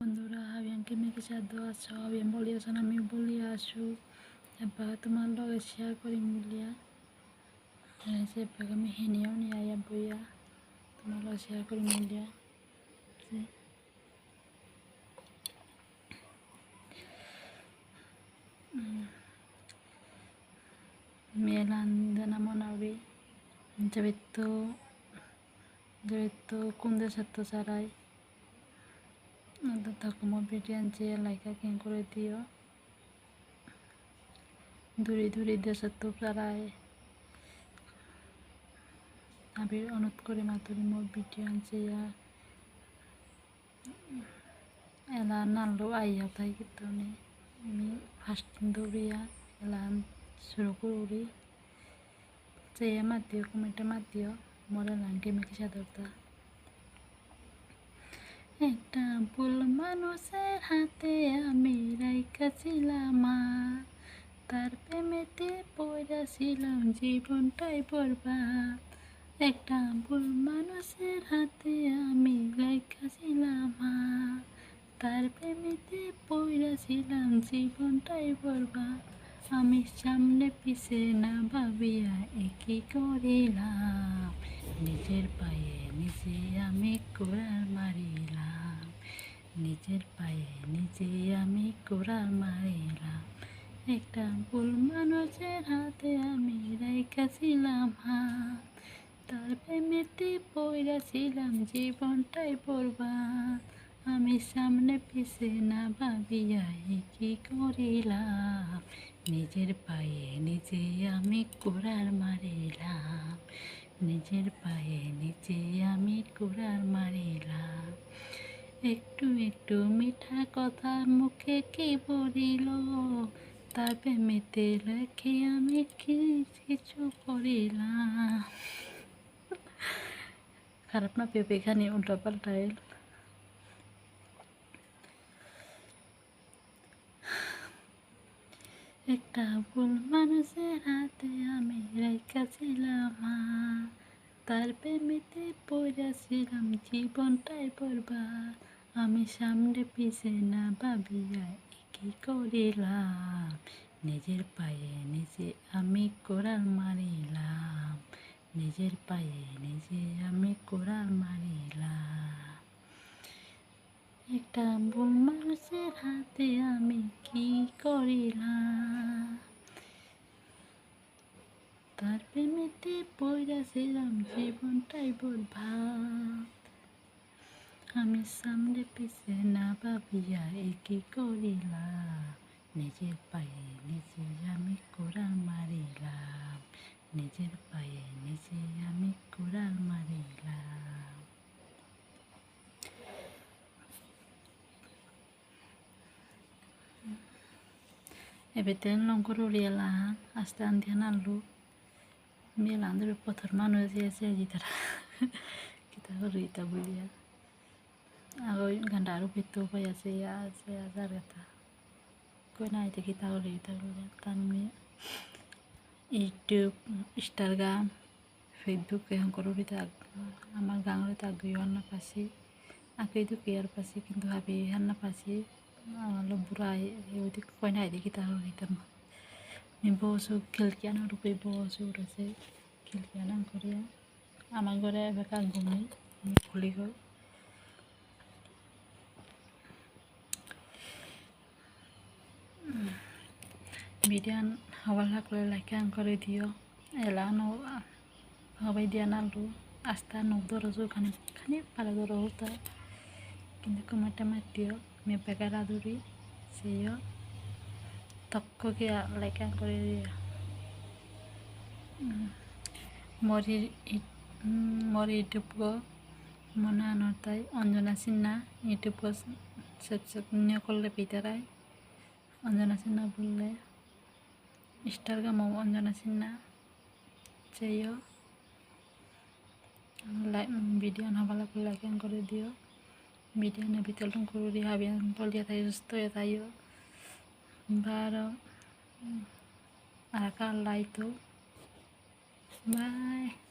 বন্ধুরা হাবিয়ানকে মেঘে চাঁদ আছো হাবিয়ান বলি আছো আমি বলি আসু এবার তোমার লগে শেয়ার করি বলিয়া সে আমি হেনিয়াও নিয়ে আইয়া বইয়া তোমার লগে শেয়ার করি বলিয়া মেলান জানা মনাবি যেহেতু কোন দেশের তো চারাই তখন ভিডিও আনছে লাইকা কেন করে দিও দূরে দেশের তো চারাই আবির অনুরোধ করে মাতুরি মোর ভিডিও আনছে এলা নানলো আইয়া তাই কিন্তু আমি ফার্স্ট দিন দৌড়িয়া এলা শুরু করি চেয়ে মাতিও কমেন্টে মাতিও মরে লাঙ্গে মেখে সাদরতা একটা ভুল মানুষের হাতে আমি রাইখাছিলাম তার প্রেমেতে পড়াছিলাম জীবনটাই বরবাদ একটা ভুল মানুষের হাতে আমি রাইখাছিলাম তার প্রেমেতে পড়াছিলাম জীবনটাই বরবাদ আমি সামনে পিছে না ভাবিয়া একই করিলাম নিজের পায়ে নিজে আমি কোড়াল মারিলাম নিজের পায়ে নিজে আমি কোড়াল মারিলাম একটা ভুল মানুষের হাতে আমি রাইখাছিলাম তার প্রেমেতে পড়াছিলাম জীবনটাই বরবাদ আমি সামনে পিছে না ভাবিয়া কি করিলাম নিজের পায়ে নিজে আমি কোড়াল মারিলাম নিজের পায়ে নিজে আমি কোড়াল মারিলাম একটু মিঠা কথা মুখে কি বলিল তার প্রেমেতে লেখে আমি কিছু করিলাম খারাপ না পেঁপে খানি উল্টা পাল্টায় একটা ভুল মানুষের হাতে আমি রাইখাছিলাম তার প্রেমেতে পড়াছিলাম জীবনটাই বরবাদ আমি সামনে পিছে না ভাবিয়া কি করিলাম নিজের পায়ে নিজে আমি কোড়াল মারিলাম নিজের পায়ে নিজে আমি কোড়াল মারিলাম একটা ভুল মানুষের হাতে আমি কি করিলাম তার প্রেমেতে পড়াছিলাম জীবনটাই বরবাদ আমি সামনে পিছে না ভাবিয়া কি করিলাম নিজের পায়ে নিজে আমি কোড়াল মারিলাম নিজের পায়ে নিজে আমি কোড়াল মারিলাম এবেতে লঙ্কর উড়িয়ালা আস্তে আন্ধিয়ান আনলু মেলা আন্দের পথর মানুষ আছে আজি তারা কিতা করি ইতা বলিয়া আগে গান্ডা আরো পেতো পাই আছে আজার কথা কই না এটা কিতা করি ইতা বলিয়া তার ইউটিউব ইনস্টাগ্রাম ফেসবুক এখন করি আমার গাঁৱৰ আগ্রহী হান্না পাছি আগে দুঃখী আর পাছি কিন্তু ভাবি হান্না পাছি অলপ বুড়া ওইদিক কয় না এদিকে কিতা হইতাম আমি বসু খিলকিয়ানোর উপরে বসু উঠেছে খিলকিয়ানাম করিয়া আমার ঘরে এবার ঘুমাই আমি খুলি গই ভিডিও হবার লাগলে লাইক করে দিও এলা সবাই দিয়া নালু আস্তা নখ ধরো খানি পালা ধরো হতা কিন্তু কমাটা মাতিও মে বেকার আদুরি সেইও তক্ককে লাইক করে দিও মোর ইউটিউব গো মনে আনতাই অঞ্জনা সিনহা ইউটিউব গো সাবস্ক্রাইব করলে পিতারাই অঞ্জনা সিনহা বললে ইনস্টাগ্রাম অঞ্জনা সিনহা চাইও ভিডিও হবালা করে লাইক করে দিও ভিডিও না ভিতর করে হাবিয়ান বলিয়া তাই সুস্থ হয়ে তাইও বারো আর লাইতো বাই